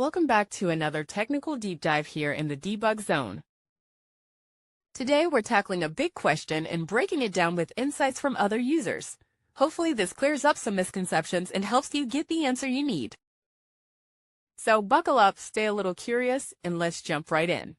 Welcome back to another technical deep dive here in the debug zone. Today we're tackling a big question and breaking it down with insights from other users. Hopefully this clears up some misconceptions and helps you get the answer you need. So buckle up, stay a little curious, and let's jump right in.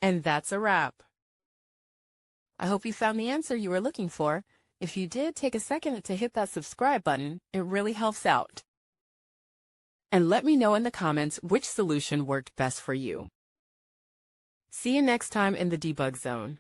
And that's a wrap. I hope you found the answer you were looking for. If you did, take a second to hit that subscribe button. It really helps out. And let me know in the comments which solution worked best for you. See you next time in the debug zone.